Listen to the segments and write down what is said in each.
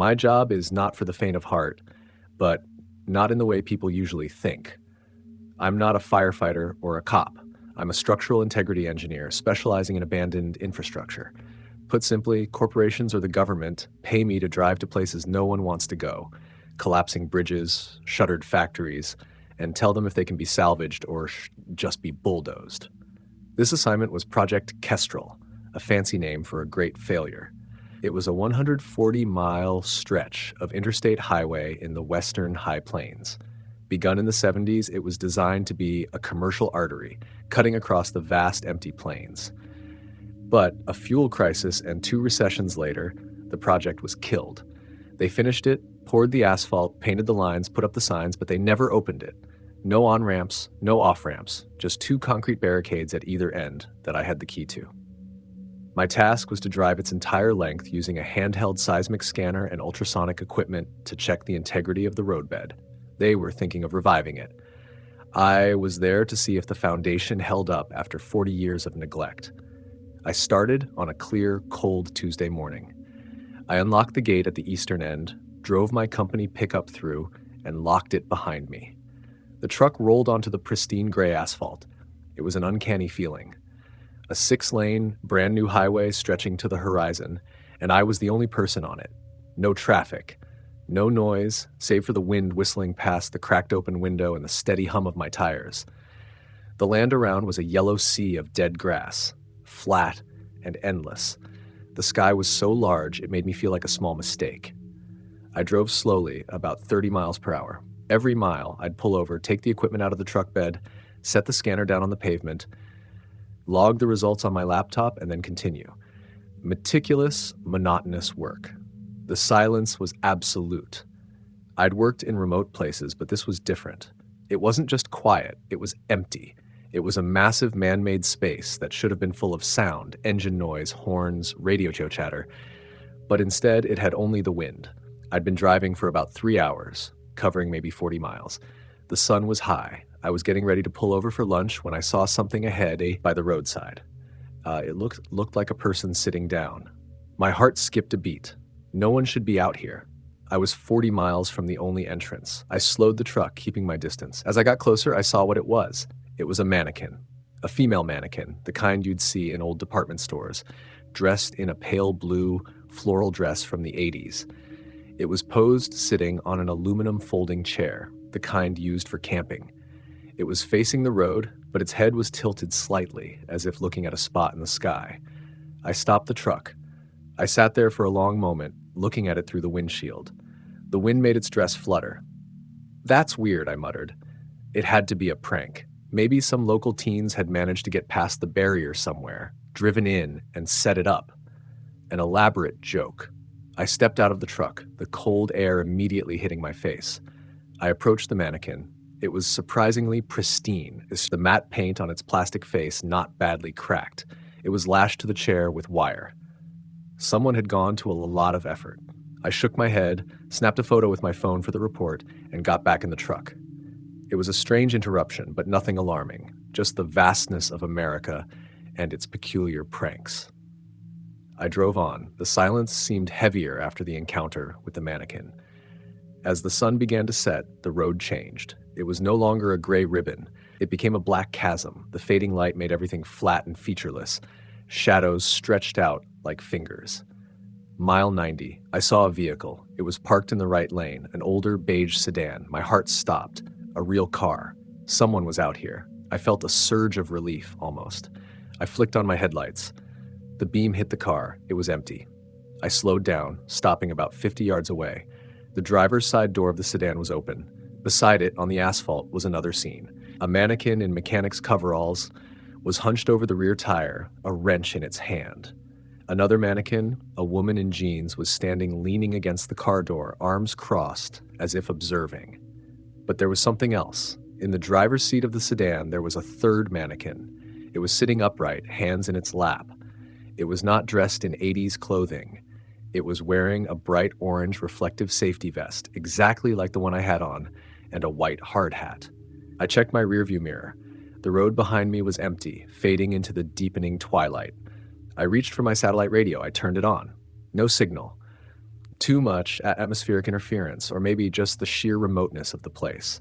My job is not for the faint of heart, but not in the way people usually think. I'm not a firefighter or a cop. I'm a structural integrity engineer specializing in abandoned infrastructure. Put simply, corporations or the government pay me to drive to places no one wants to go, collapsing bridges, shuttered factories, and tell them if they can be salvaged or just be bulldozed. This assignment was Project Kestrel, a fancy name for a great failure. It was a 140-mile stretch of interstate highway in the western high plains. Begun in the 70s, it was designed to be a commercial artery, cutting across the vast empty plains. But a fuel crisis and 2 recessions later, the project was killed. They finished it, poured the asphalt, painted the lines, put up the signs, but they never opened it. No on-ramps, no off-ramps, just 2 concrete barricades at either end that I had the key to. My task was to drive its entire length using a handheld seismic scanner and ultrasonic equipment to check the integrity of the roadbed. They were thinking of reviving it. I was there to see if the foundation held up after 40 years of neglect. I started on a clear, cold Tuesday morning. I unlocked the gate at the eastern end, drove my company pickup through, and locked it behind me. The truck rolled onto the pristine gray asphalt. It was an uncanny feeling. A 6-lane, brand-new highway stretching to the horizon, and I was the only person on it. No traffic, no noise, save for the wind whistling past the cracked open window and the steady hum of my tires. The land around was a yellow sea of dead grass, flat and endless. The sky was so large it made me feel like a small mistake. I drove slowly, about 30 miles per hour. Every mile, I'd pull over, take the equipment out of the truck bed, set the scanner down on the pavement, log the results on my laptop, and then continue. Meticulous, monotonous work. The silence was absolute. I'd worked in remote places, but this was different. It wasn't just quiet, it was empty. It was a massive man-made space that should have been full of sound, engine noise, horns, radio chatter, but instead it had only the wind. I'd been driving for about 3 hours, covering maybe 40 miles. The sun was high. I was getting ready to pull over for lunch when I saw something ahead by the roadside. It looked like a person sitting down. My heart skipped a beat. No one should be out here. I was 40 miles from the only entrance. I slowed the truck, keeping my distance. As I got closer, I saw what it was. It was a mannequin. A female mannequin, the kind you'd see in old department stores, dressed in a pale blue floral dress from the 80s. It was posed sitting on an aluminum folding chair, the kind used for camping. It was facing the road, but its head was tilted slightly, as if looking at a spot in the sky. I stopped the truck. I sat there for a long moment, looking at it through the windshield. The wind made its dress flutter. "That's weird," I muttered. It had to be a prank. Maybe some local teens had managed to get past the barrier somewhere, driven in, and set it up. An elaborate joke. I stepped out of the truck, the cold air immediately hitting my face. I approached the mannequin. It was surprisingly pristine, the matte paint on its plastic face not badly cracked. It was lashed to the chair with wire. Someone had gone to a lot of effort. I shook my head, snapped a photo with my phone for the report, and got back in the truck. It was a strange interruption, but nothing alarming, just the vastness of America and its peculiar pranks. I drove on. The silence seemed heavier after the encounter with the mannequin. As the sun began to set, the road changed. It was no longer a gray ribbon. It became a black chasm. The fading light made everything flat and featureless. Shadows stretched out like fingers. Mile 90. I saw a vehicle. It was parked in the right lane, an older beige sedan. My heart stopped. A real car. Someone was out here. I felt a surge of relief, almost. I flicked on my headlights. The beam hit the car. It was empty. I slowed down, stopping about 50 yards away. The driver's side door of the sedan was open. Beside it, on the asphalt, was another scene. A mannequin in mechanic's coveralls was hunched over the rear tire, a wrench in its hand. Another mannequin, a woman in jeans, was standing leaning against the car door, arms crossed, as if observing. But there was something else. In the driver's seat of the sedan, there was a third mannequin. It was sitting upright, hands in its lap. It was not dressed in 80s clothing. It was wearing a bright orange reflective safety vest, exactly like the one I had on, and a white hard hat. I checked my rearview mirror. The road behind me was empty, fading into the deepening twilight. I reached for my satellite radio. I turned it on. No signal. Too much atmospheric interference, or maybe just the sheer remoteness of the place.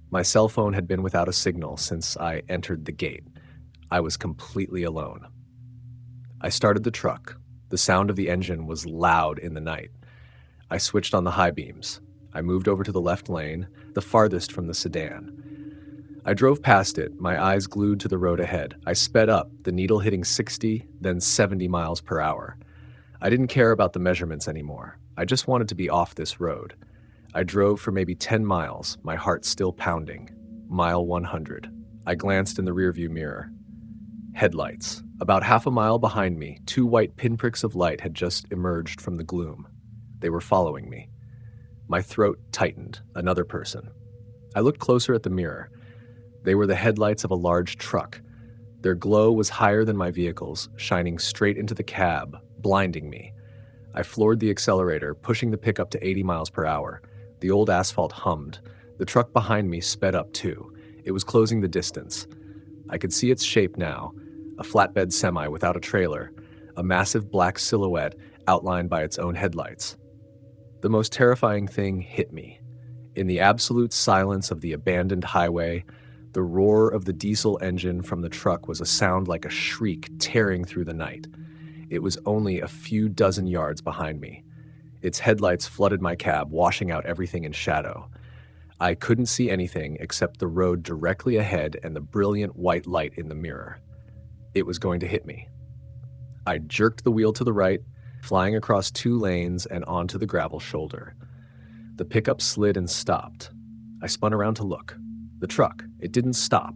My cell phone had been without a signal since I entered the gate. I was completely alone. I started the truck. The sound of the engine was loud in the night. I switched on the high beams. I moved over to the left lane, the farthest from the sedan. I drove past it, my eyes glued to the road ahead. I sped up, the needle hitting 60, then 70 miles per hour. I didn't care about the measurements anymore. I just wanted to be off this road. I drove for maybe 10 miles, my heart still pounding. Mile 100. I glanced in the rearview mirror. Headlights. About half a mile behind me, two white pinpricks of light had just emerged from the gloom. They were following me. My throat tightened. Another person. I looked closer at the mirror. They were the headlights of a large truck. Their glow was higher than my vehicle's, shining straight into the cab, blinding me. I floored the accelerator, pushing the pickup to 80 miles per hour. The old asphalt hummed. The truck behind me sped up too. It was closing the distance. I could see its shape now, a flatbed semi without a trailer, a massive black silhouette outlined by its own headlights. The most terrifying thing hit me. In the absolute silence of the abandoned highway, the roar of the diesel engine from the truck was a sound like a shriek tearing through the night. It was only a few dozen yards behind me. Its headlights flooded my cab, washing out everything in shadow. I couldn't see anything except the road directly ahead and the brilliant white light in the mirror. It was going to hit me. I jerked the wheel to the right, flying across two lanes and onto the gravel shoulder. The pickup slid and stopped. I spun around to look. The truck, it didn't stop.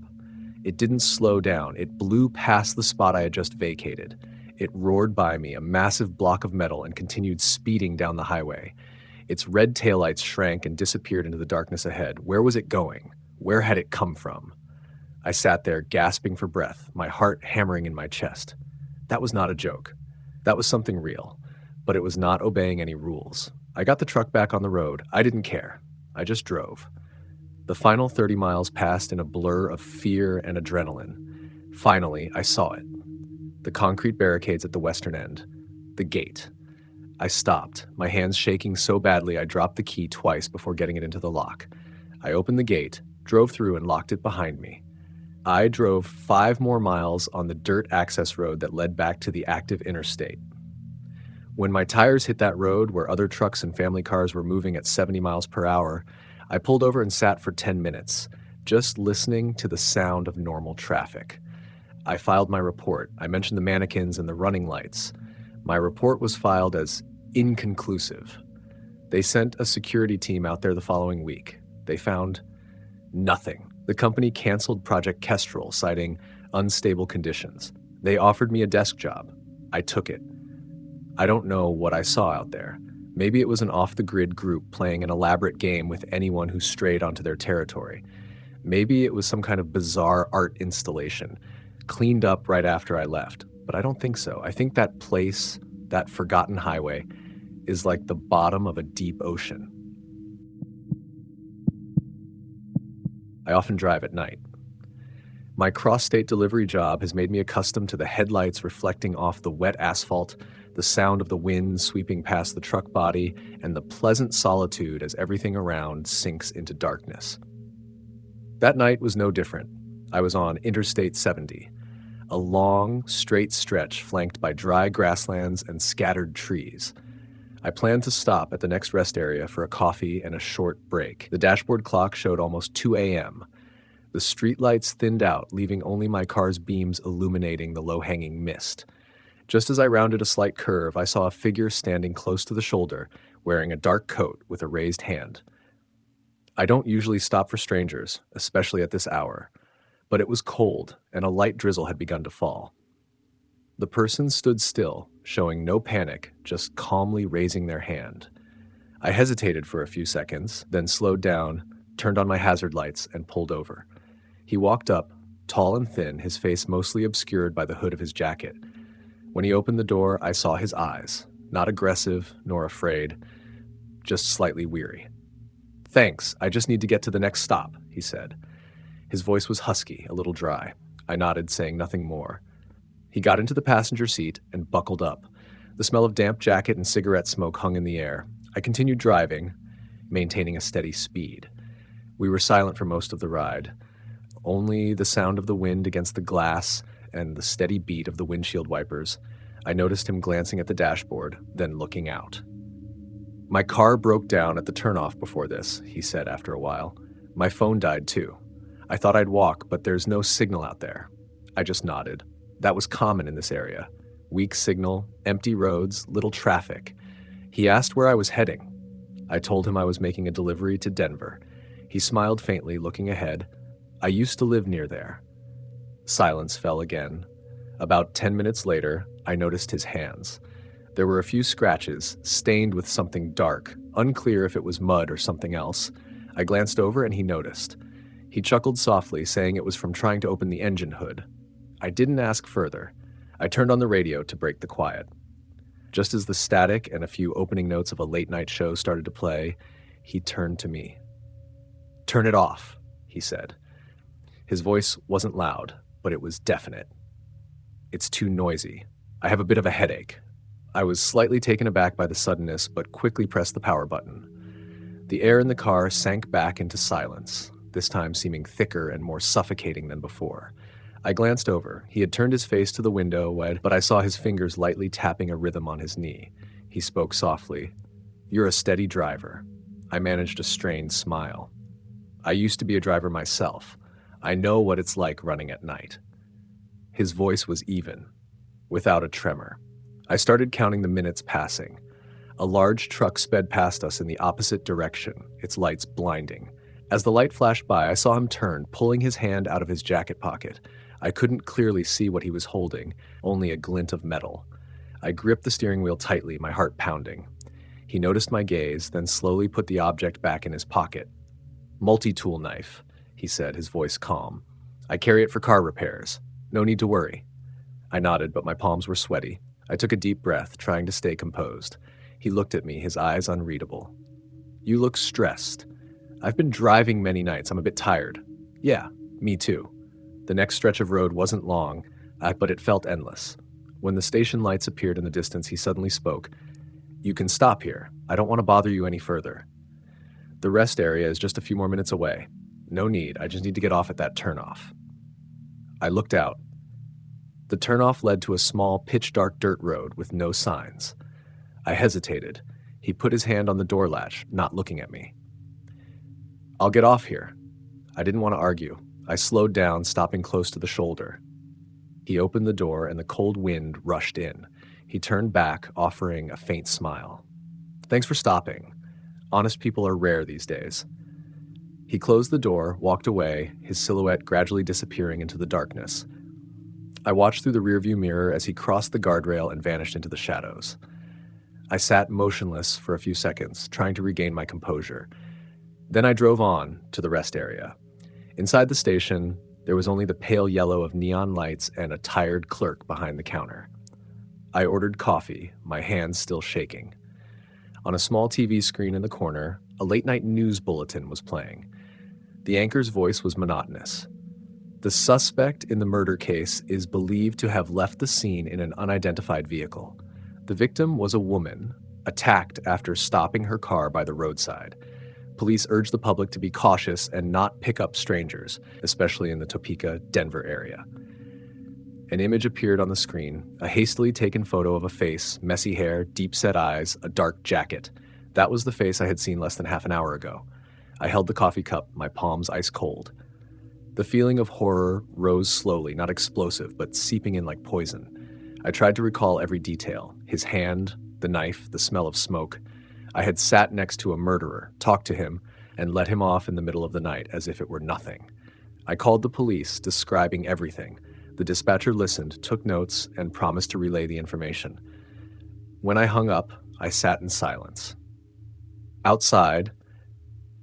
It didn't slow down. It blew past the spot I had just vacated. It roared by me, a massive block of metal, and continued speeding down the highway. Its red taillights shrank and disappeared into the darkness ahead. Where was it going? Where had it come from? I sat there, gasping for breath, my heart hammering in my chest. That was not a joke. That was something real. But it was not obeying any rules. I got the truck back on the road. I didn't care. I just drove. The final 30 miles passed in a blur of fear and adrenaline. Finally, I saw it. The concrete barricades at the western end. The gate. I stopped, my hands shaking so badly I dropped the key twice before getting it into the lock. I opened the gate, drove through, and locked it behind me. I drove 5 more miles on the dirt access road that led back to the active interstate. When my tires hit that road where other trucks and family cars were moving at 70 miles per hour, I pulled over and sat for 10 minutes, just listening to the sound of normal traffic. I filed my report. I mentioned the mannequins and the running lights. My report was filed as inconclusive. They sent a security team out there the following week. They found nothing. The company canceled Project Kestrel, citing unstable conditions. They offered me a desk job. I took it. I don't know what I saw out there. Maybe it was an off-the-grid group playing an elaborate game with anyone who strayed onto their territory. Maybe it was some kind of bizarre art installation, cleaned up right after I left. But I don't think so. I think that place, that forgotten highway, is like the bottom of a deep ocean. I often drive at night. My cross-state delivery job has made me accustomed to the headlights reflecting off the wet asphalt, the sound of the wind sweeping past the truck body, and the pleasant solitude as everything around sinks into darkness. That night was no different. I was on Interstate 70, a long, straight stretch flanked by dry grasslands and scattered trees. I planned to stop at the next rest area for a coffee and a short break. The dashboard clock showed almost 2 a.m. The streetlights thinned out, leaving only my car's beams illuminating the low-hanging mist. Just as I rounded a slight curve, I saw a figure standing close to the shoulder, wearing a dark coat with a raised hand. I don't usually stop for strangers, especially at this hour, but it was cold, and a light drizzle had begun to fall. The person stood still, showing no panic, just calmly raising their hand. I hesitated for a few seconds, then slowed down, turned on my hazard lights, and pulled over. He walked up, tall and thin, his face mostly obscured by the hood of his jacket. When he opened the door, I saw his eyes, not aggressive nor afraid, just slightly weary. "Thanks, I just need to get to the next stop," he said. His voice was husky, a little dry. I nodded, saying nothing more. He got into the passenger seat and buckled up. The smell of damp jacket and cigarette smoke hung in the air. I continued driving, maintaining a steady speed. We were silent for most of the ride. Only the sound of the wind against the glass and the steady beat of the windshield wipers. I noticed him glancing at the dashboard, then looking out. "My car broke down at the turnoff before this," he said after a while. "My phone died too. I thought I'd walk, but there's no signal out there." I just nodded. That was common in this area. Weak signal, empty roads, little traffic. He asked where I was heading. I told him I was making a delivery to Denver. He smiled faintly, looking ahead. "I used to live near there." Silence fell again. About 10 minutes later, I noticed his hands. There were a few scratches, stained with something dark, unclear if it was mud or something else. I glanced over and he noticed. He chuckled softly, saying it was from trying to open the engine hood. I didn't ask further. I turned on the radio to break the quiet. Just as the static and a few opening notes of a late-night show started to play, he turned to me. "Turn it off," he said. His voice wasn't loud, but it was definite. "It's too noisy. I have a bit of a headache." I was slightly taken aback by the suddenness, but quickly pressed the power button. The air in the car sank back into silence, this time seeming thicker and more suffocating than before. I glanced over. He had turned his face to the window, but I saw his fingers lightly tapping a rhythm on his knee. He spoke softly. "You're a steady driver." I managed a strained smile. "I used to be a driver myself. I know what it's like running at night." His voice was even, without a tremor. I started counting the minutes passing. A large truck sped past us in the opposite direction, its lights blinding. As the light flashed by, I saw him turn, pulling his hand out of his jacket pocket. I couldn't clearly see what he was holding, only a glint of metal. I gripped the steering wheel tightly, my heart pounding. He noticed my gaze, then slowly put the object back in his pocket. "Multi-tool knife," he said, his voice calm. "I carry it for car repairs. No need to worry." I nodded, but my palms were sweaty. I took a deep breath, trying to stay composed. He looked at me, his eyes unreadable. "You look stressed." "I've been driving many nights. I'm a bit tired." "Yeah, me too." The next stretch of road wasn't long, but it felt endless. When the station lights appeared in the distance, he suddenly spoke. "You can stop here. I don't want to bother you any further. The rest area is just a few more minutes away. No need. I just need to get off at that turnoff." I looked out. The turnoff led to a small, pitch-dark dirt road with no signs. I hesitated. He put his hand on the door latch, not looking at me. "I'll get off here." I didn't want to argue. I slowed down, stopping close to the shoulder. He opened the door and the cold wind rushed in. He turned back, offering a faint smile. "Thanks for stopping. Honest people are rare these days." He closed the door, walked away, his silhouette gradually disappearing into the darkness. I watched through the rearview mirror as he crossed the guardrail and vanished into the shadows. I sat motionless for a few seconds, trying to regain my composure. Then I drove on to the rest area. Inside the station, there was only the pale yellow of neon lights and a tired clerk behind the counter. I ordered coffee, my hands still shaking. On a small TV screen in the corner, a late-night news bulletin was playing. The anchor's voice was monotonous. "The suspect in the murder case is believed to have left the scene in an unidentified vehicle. The victim was a woman, attacked after stopping her car by the roadside. Police urge the public to be cautious and not pick up strangers, especially in the Topeka, Denver area." An image appeared on the screen, a hastily taken photo of a face, messy hair, deep-set eyes, a dark jacket. That was the face I had seen less than half an hour ago. I held the coffee cup, my palms ice cold. The feeling of horror rose slowly, not explosive, but seeping in like poison. I tried to recall every detail, his hand, the knife, the smell of smoke. I had sat next to a murderer, talked to him, and let him off in the middle of the night as if it were nothing. I called the police, describing everything. The dispatcher listened, took notes, and promised to relay the information. When I hung up, I sat in silence. Outside,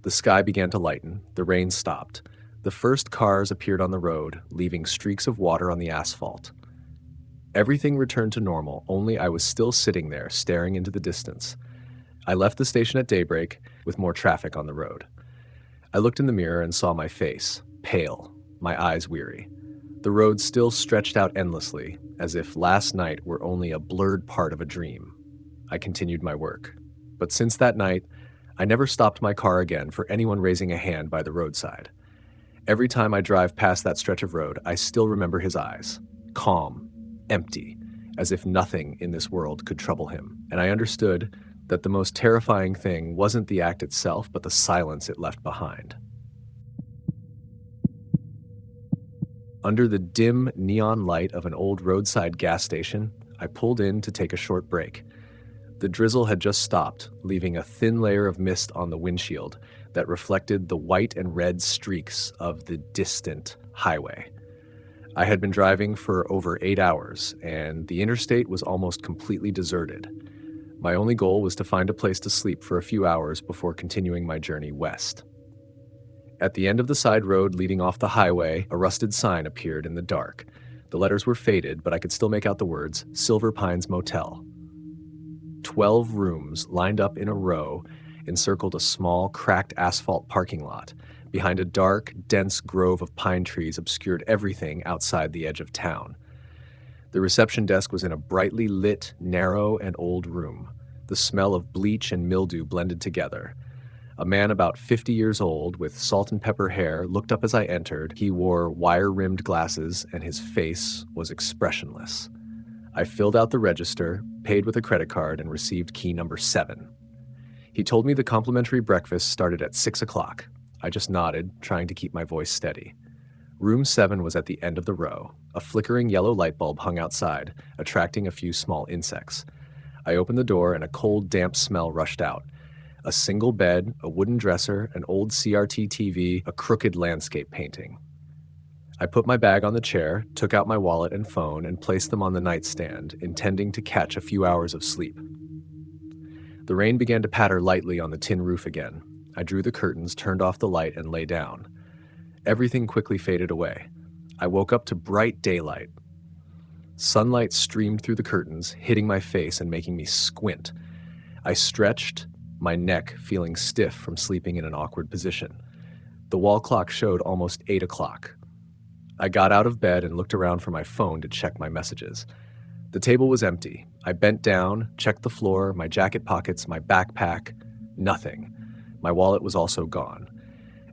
the sky began to lighten, the rain stopped. The first cars appeared on the road, leaving streaks of water on the asphalt. Everything returned to normal, only I was still sitting there, staring into the distance. I left the station at daybreak, with more traffic on the road. I looked in the mirror and saw my face, pale, my eyes weary. The road still stretched out endlessly, as if last night were only a blurred part of a dream. I continued my work. But since that night, I never stopped my car again for anyone raising a hand by the roadside. Every time I drive past that stretch of road, I still remember his eyes, calm, empty, as if nothing in this world could trouble him. And I understood that the most terrifying thing wasn't the act itself, but the silence it left behind. Under the dim neon light of an old roadside gas station, I pulled in to take a short break. The drizzle had just stopped, leaving a thin layer of mist on the windshield that reflected the white and red streaks of the distant highway. I had been driving for over 8 hours, and the interstate was almost completely deserted. My only goal was to find a place to sleep for a few hours before continuing my journey west. At the end of the side road leading off the highway, a rusted sign appeared in the dark. The letters were faded, but I could still make out the words, Silver Pines Motel. 12 rooms lined up in a row encircled a small, cracked asphalt parking lot. Behind a dark, dense grove of pine trees obscured everything outside the edge of town. The reception desk was in a brightly lit, narrow, and old room. The smell of bleach and mildew blended together. A man about 50 years old, with salt and pepper hair, looked up as I entered. He wore wire-rimmed glasses, and his face was expressionless. I filled out the register, paid with a credit card, and received key number 7. He told me the complimentary breakfast started at 6 o'clock. I just nodded, trying to keep my voice steady. Room 7 was at the end of the row. A flickering yellow light bulb hung outside, attracting a few small insects. I opened the door, and a cold, damp smell rushed out. A single bed, a wooden dresser, an old CRT TV, a crooked landscape painting. I put my bag on the chair, took out my wallet and phone, and placed them on the nightstand, intending to catch a few hours of sleep. The rain began to patter lightly on the tin roof again. I drew the curtains, turned off the light, and lay down. Everything quickly faded away. I woke up to bright daylight. Sunlight streamed through the curtains, hitting my face and making me squint. I stretched, my neck feeling stiff from sleeping in an awkward position. The wall clock showed almost 8 o'clock. I got out of bed and looked around for my phone to check my messages. The table was empty. I bent down, checked the floor, my jacket pockets, my backpack. Nothing. My wallet was also gone.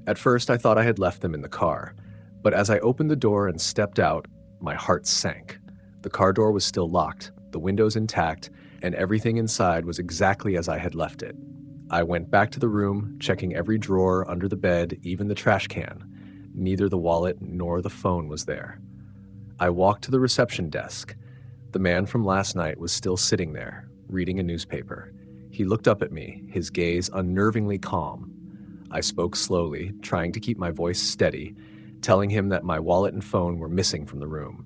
At first, I thought I had left them in the car, but as I opened the door and stepped out, my heart sank. The car door was still locked, the windows intact, and everything inside was exactly as I had left it. I went back to the room, checking every drawer, under the bed, even the trash can. Neither the wallet nor the phone was there. I walked to the reception desk. The man from last night was still sitting there, reading a newspaper. He looked up at me, his gaze unnervingly calm. I spoke slowly, trying to keep my voice steady, telling him that my wallet and phone were missing from the room.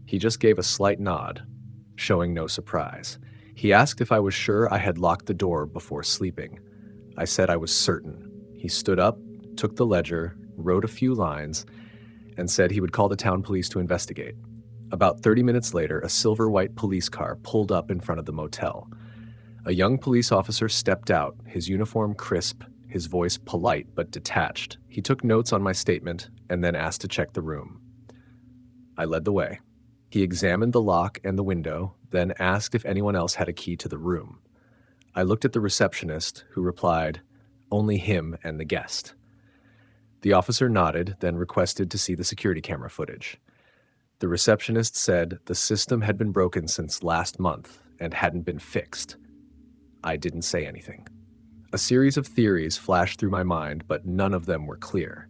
He just gave a slight nod, showing no surprise. He asked if I was sure I had locked the door before sleeping. I said I was certain. He stood up, took the ledger, wrote a few lines, and said he would call the town police to investigate. About 30 minutes later, a silver-white police car pulled up in front of the motel. A young police officer stepped out, his uniform crisp, his voice polite but detached. He took notes on my statement and then asked to check the room. I led the way. He examined the lock and the window, then asked if anyone else had a key to the room. I looked at the receptionist, who replied, "Only him and the guest." The officer nodded, then requested to see the security camera footage. The receptionist said the system had been broken since last month and hadn't been fixed. I didn't say anything. A series of theories flashed through my mind, but none of them were clear.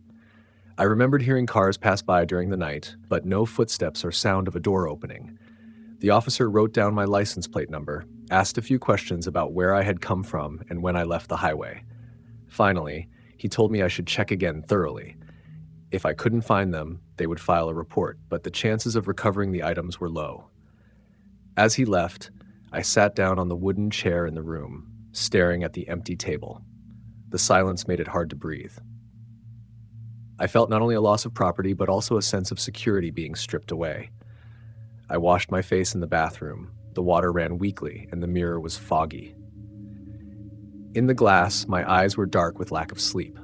I remembered hearing cars pass by during the night, but no footsteps or sound of a door opening. The officer wrote down my license plate number, asked a few questions about where I had come from and when I left the highway. Finally, he told me I should check again thoroughly. If I couldn't find them, they would file a report, but the chances of recovering the items were low. As he left, I sat down on the wooden chair in the room, staring at the empty table. The silence made it hard to breathe. I felt not only a loss of property, but also a sense of security being stripped away. I washed my face in the bathroom. The water ran weakly, and the mirror was foggy. In the glass, my eyes were dark with lack of sleep.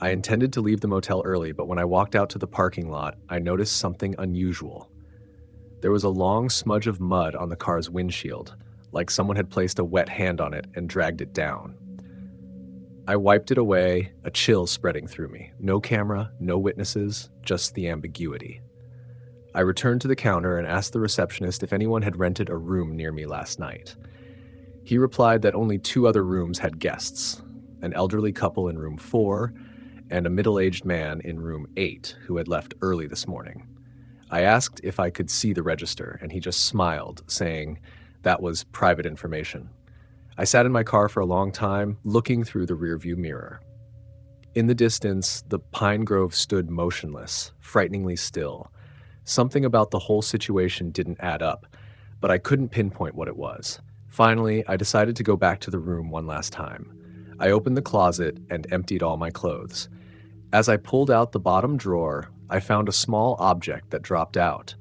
I intended to leave the motel early, but when I walked out to the parking lot, I noticed something unusual. There was a long smudge of mud on the car's windshield, like someone had placed a wet hand on it and dragged it down. I wiped it away, a chill spreading through me. No camera, no witnesses, just the ambiguity. I returned to the counter and asked the receptionist if anyone had rented a room near me last night. He replied that only 2 other rooms had guests, an elderly couple in room 4 and a middle-aged man in room 8 who had left early this morning. I asked if I could see the register, and he just smiled, saying that was private information. I sat in my car for a long time, looking through the rearview mirror. In the distance, the pine grove stood motionless, frighteningly still. Something about the whole situation didn't add up, but I couldn't pinpoint what it was. Finally, I decided to go back to the room one last time. I opened the closet and emptied all my clothes. As I pulled out the bottom drawer, I found a small object that dropped out,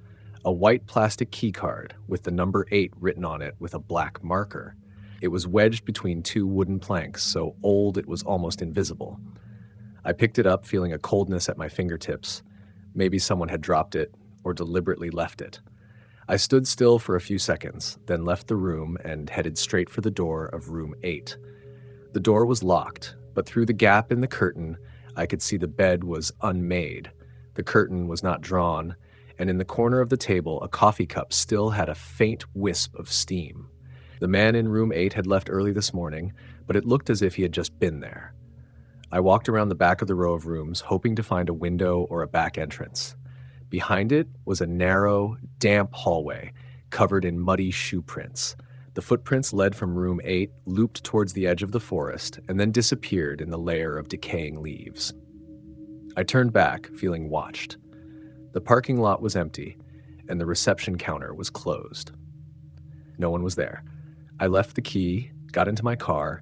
a white plastic key card with the number 8 written on it with a black marker. It was wedged between 2 wooden planks, so old it was almost invisible. I picked it up, feeling a coldness at my fingertips. Maybe someone had dropped it or deliberately left it. I stood still for a few seconds, then left the room and headed straight for the door of room 8. The door was locked, but through the gap in the curtain, I could see the bed was unmade. The curtain was not drawn, and in the corner of the table, a coffee cup still had a faint wisp of steam. The man in room 8 had left early this morning, but it looked as if he had just been there. I walked around the back of the row of rooms, hoping to find a window or a back entrance. Behind it was a narrow, damp hallway covered in muddy shoe prints. The footprints led from room 8, looped towards the edge of the forest, and then disappeared in the layer of decaying leaves. I turned back, feeling watched. The parking lot was empty, and the reception counter was closed. No one was there. I left the key, got into my car.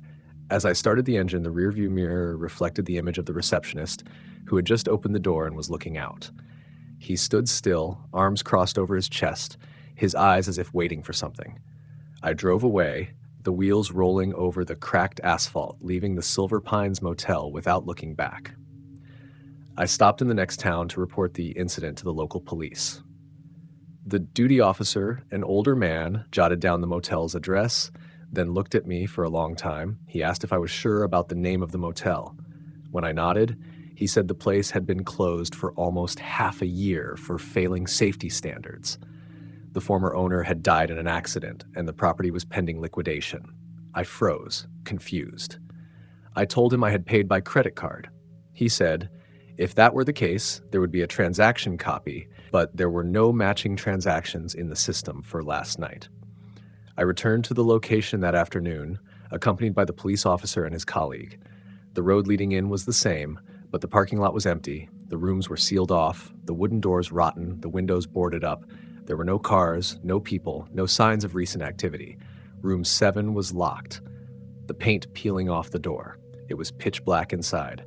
As I started the engine, the rearview mirror reflected the image of the receptionist, who had just opened the door and was looking out. He stood still, arms crossed over his chest, his eyes as if waiting for something. I drove away, the wheels rolling over the cracked asphalt, leaving the Silver Pines Motel without looking back. I stopped in the next town to report the incident to the local police. The duty officer, an older man, jotted down the motel's address, then looked at me for a long time. He asked if I was sure about the name of the motel. When I nodded, he said the place had been closed for almost half a year for failing safety standards. The former owner had died in an accident, and the property was pending liquidation. I froze, confused. I told him I had paid by credit card. He said, if that were the case, there would be a transaction copy, but there were no matching transactions in the system for last night. I returned to the location that afternoon, accompanied by the police officer and his colleague. The road leading in was the same, but the parking lot was empty, the rooms were sealed off, the wooden doors rotten, the windows boarded up. There were no cars, no people, no signs of recent activity. Room 7 was locked, the paint peeling off the door. It was pitch black inside.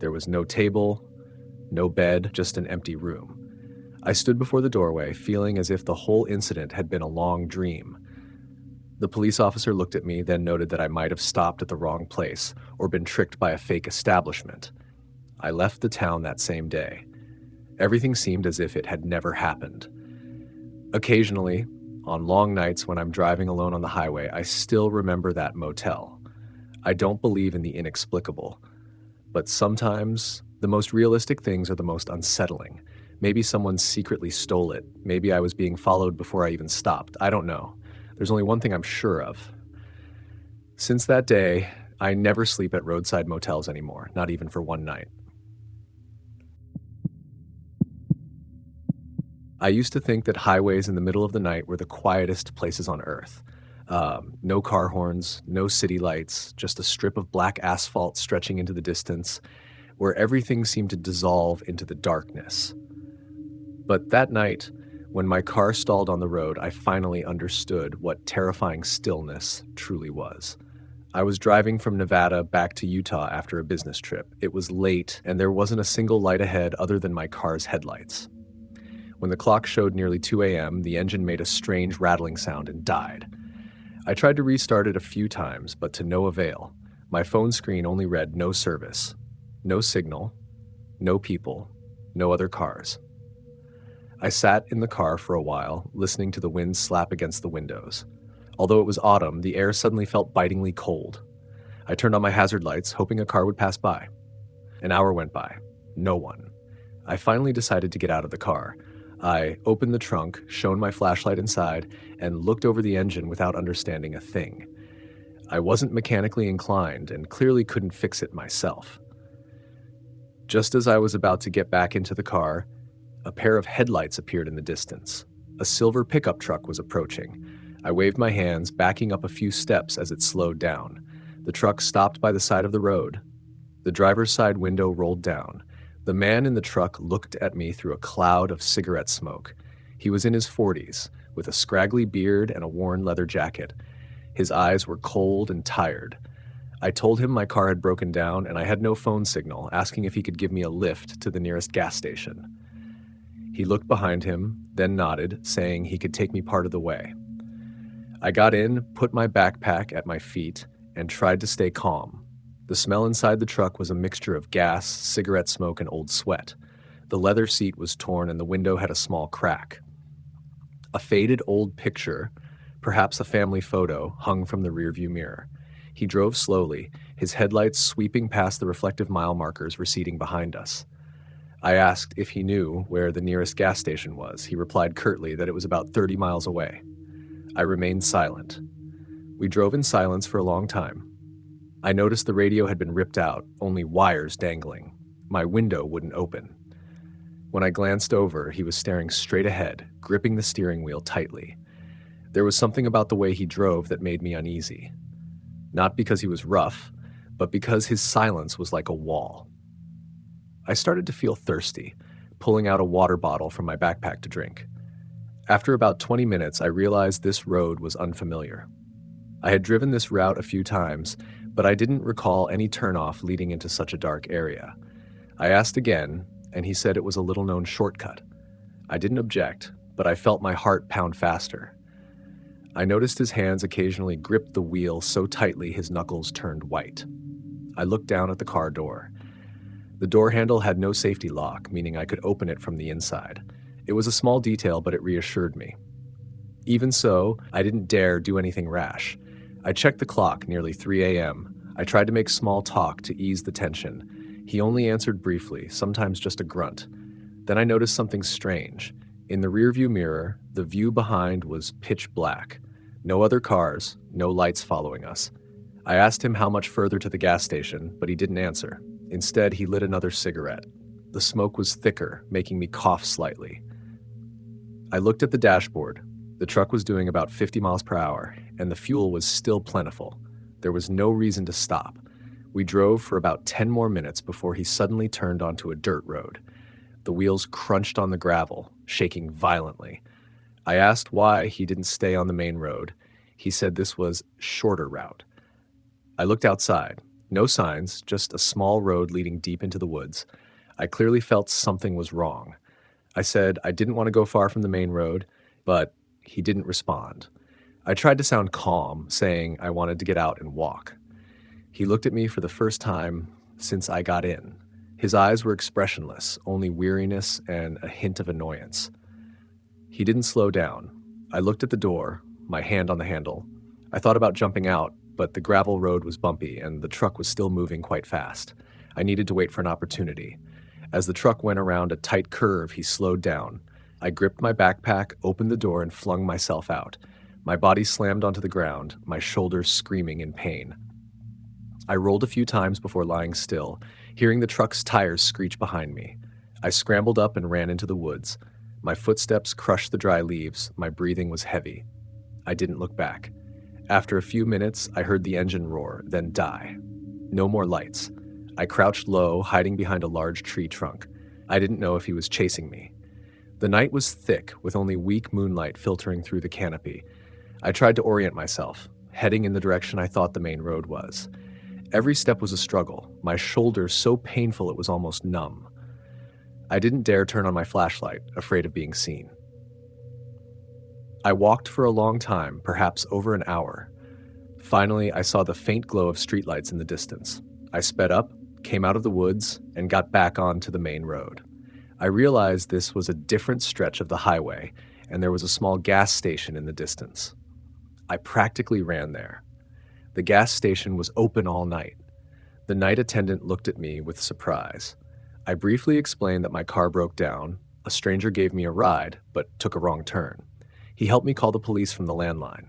There was no table, no bed, just an empty room. I stood before the doorway, feeling as if the whole incident had been a long dream. The police officer looked at me, then noted that I might have stopped at the wrong place or been tricked by a fake establishment. I left the town that same day. Everything seemed as if it had never happened. Occasionally, on long nights when I'm driving alone on the highway, I still remember that motel. I don't believe in the inexplicable, but sometimes the most realistic things are the most unsettling. Maybe someone secretly stole it. Maybe I was being followed before I even stopped. I don't know. There's only one thing I'm sure of. Since that day, I never sleep at roadside motels anymore, not even for one night. I used to think that highways in the middle of the night were the quietest places on earth. No car horns, no city lights, just a strip of black asphalt stretching into the distance, where everything seemed to dissolve into the darkness. But that night, when my car stalled on the road, I finally understood what terrifying stillness truly was. I was driving from Nevada back to Utah after a business trip. It was late, and there wasn't a single light ahead other than my car's headlights. When the clock showed nearly 2 a.m., the engine made a strange rattling sound and died. I tried to restart it a few times, but to no avail. My phone screen only read no service, no signal, no people, no other cars. I sat in the car for a while, listening to the wind slap against the windows. Although it was autumn, the air suddenly felt bitingly cold. I turned on my hazard lights, hoping a car would pass by. An hour went by. No one. I finally decided to get out of the car. I opened the trunk, shone my flashlight inside, and looked over the engine without understanding a thing. I wasn't mechanically inclined and clearly couldn't fix it myself. Just as I was about to get back into the car, a pair of headlights appeared in the distance. A silver pickup truck was approaching. I waved my hands, backing up a few steps as it slowed down. The truck stopped by the side of the road. The driver's side window rolled down. The man in the truck looked at me through a cloud of cigarette smoke. He was in his 40s, with a scraggly beard and a worn leather jacket. His eyes were cold and tired. I told him my car had broken down and I had no phone signal, asking if he could give me a lift to the nearest gas station. He looked behind him, then nodded, saying he could take me part of the way. I got in, put my backpack at my feet, and tried to stay calm. The smell inside the truck was a mixture of gas, cigarette smoke, and old sweat. The leather seat was torn and the window had a small crack. A faded old picture, perhaps a family photo, hung from the rearview mirror. He drove slowly, his headlights sweeping past the reflective mile markers receding behind us. I asked if he knew where the nearest gas station was. He replied curtly that it was about 30 miles away. I remained silent. We drove in silence for a long time. I noticed the radio had been ripped out, only wires dangling. My window wouldn't open. When I glanced over, he was staring straight ahead, gripping the steering wheel tightly. There was something about the way he drove that made me uneasy. Not because he was rough, but because his silence was like a wall. I started to feel thirsty, pulling out a water bottle from my backpack to drink. After about 20 minutes, I realized this road was unfamiliar. I had driven this route a few times, but I didn't recall any turnoff leading into such a dark area. I asked again, and he said it was a little-known shortcut. I didn't object, but I felt my heart pound faster. I noticed his hands occasionally gripped the wheel so tightly his knuckles turned white. I looked down at the car door. The door handle had no safety lock, meaning I could open it from the inside. It was a small detail, but it reassured me. Even so, I didn't dare do anything rash. I checked the clock, nearly 3 a.m. I tried to make small talk to ease the tension. He only answered briefly, sometimes just a grunt. Then I noticed something strange. In the rearview mirror, the view behind was pitch black. No other cars, no lights following us. I asked him how much further to the gas station, but he didn't answer. Instead, he lit another cigarette. The smoke was thicker, making me cough slightly. I looked at the dashboard. The truck was doing about 50 miles per hour, and the fuel was still plentiful. There was no reason to stop. We drove for about 10 more minutes before he suddenly turned onto a dirt road. The wheels crunched on the gravel, shaking violently. I asked why he didn't stay on the main road. He said this was a shorter route. I looked outside. No signs, just a small road leading deep into the woods. I clearly felt something was wrong. I said I didn't want to go far from the main road, but he didn't respond. I tried to sound calm, saying I wanted to get out and walk. He looked at me for the first time since I got in. His eyes were expressionless, only weariness and a hint of annoyance. He didn't slow down. I looked at the door, my hand on the handle. I thought about jumping out, but the gravel road was bumpy and the truck was still moving quite fast. I needed to wait for an opportunity. As the truck went around a tight curve, he slowed down. I gripped my backpack, opened the door, and flung myself out. My body slammed onto the ground, my shoulders screaming in pain. I rolled a few times before lying still, hearing the truck's tires screech behind me. I scrambled up and ran into the woods. My footsteps crushed the dry leaves, my breathing was heavy. I didn't look back. After a few minutes, I heard the engine roar, then die. No more lights. I crouched low, hiding behind a large tree trunk. I didn't know if he was chasing me. The night was thick, with only weak moonlight filtering through the canopy. I tried to orient myself, heading in the direction I thought the main road was. Every step was a struggle, my shoulders so painful it was almost numb. I didn't dare turn on my flashlight, afraid of being seen. I walked for a long time, perhaps over an hour. Finally, I saw the faint glow of streetlights in the distance. I sped up, came out of the woods, and got back onto the main road. I realized this was a different stretch of the highway, and there was a small gas station in the distance. I practically ran there. The gas station was open all night. The night attendant looked at me with surprise. I briefly explained that my car broke down. A stranger gave me a ride, but took a wrong turn. He helped me call the police from the landline.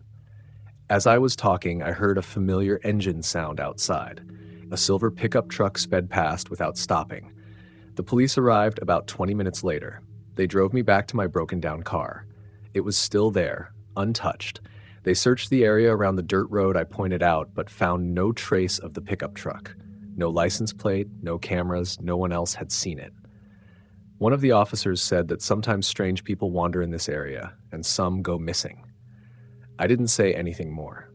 As I was talking, I heard a familiar engine sound outside. A silver pickup truck sped past without stopping. The police arrived about 20 minutes later. They drove me back to my broken down car. It was still there, untouched. They searched the area around the dirt road I pointed out, but found no trace of the pickup truck. No license plate, no cameras, no one else had seen it. One of the officers said that sometimes strange people wander in this area, and some go missing. I didn't say anything more.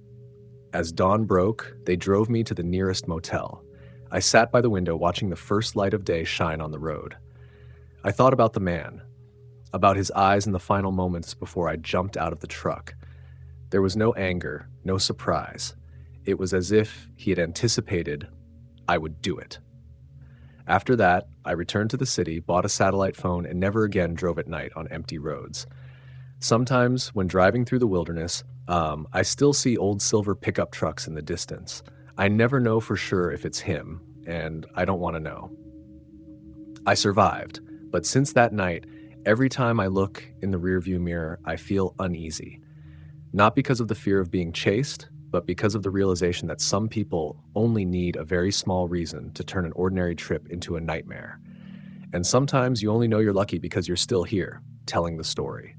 As dawn broke, they drove me to the nearest motel. I sat by the window watching the first light of day shine on the road. I thought about the man, about his eyes in the final moments before I jumped out of the truck. There was no anger, no surprise. It was as if he had anticipated I would do it. After that, I returned to the city, bought a satellite phone, and never again drove at night on empty roads. Sometimes, when driving through the wilderness, I still see old silver pickup trucks in the distance. I never know for sure if it's him, and I don't want to know. I survived, but since that night, every time I look in the rearview mirror, I feel uneasy. Not because of the fear of being chased, but because of the realization that some people only need a very small reason to turn an ordinary trip into a nightmare. And sometimes you only know you're lucky because you're still here, telling the story.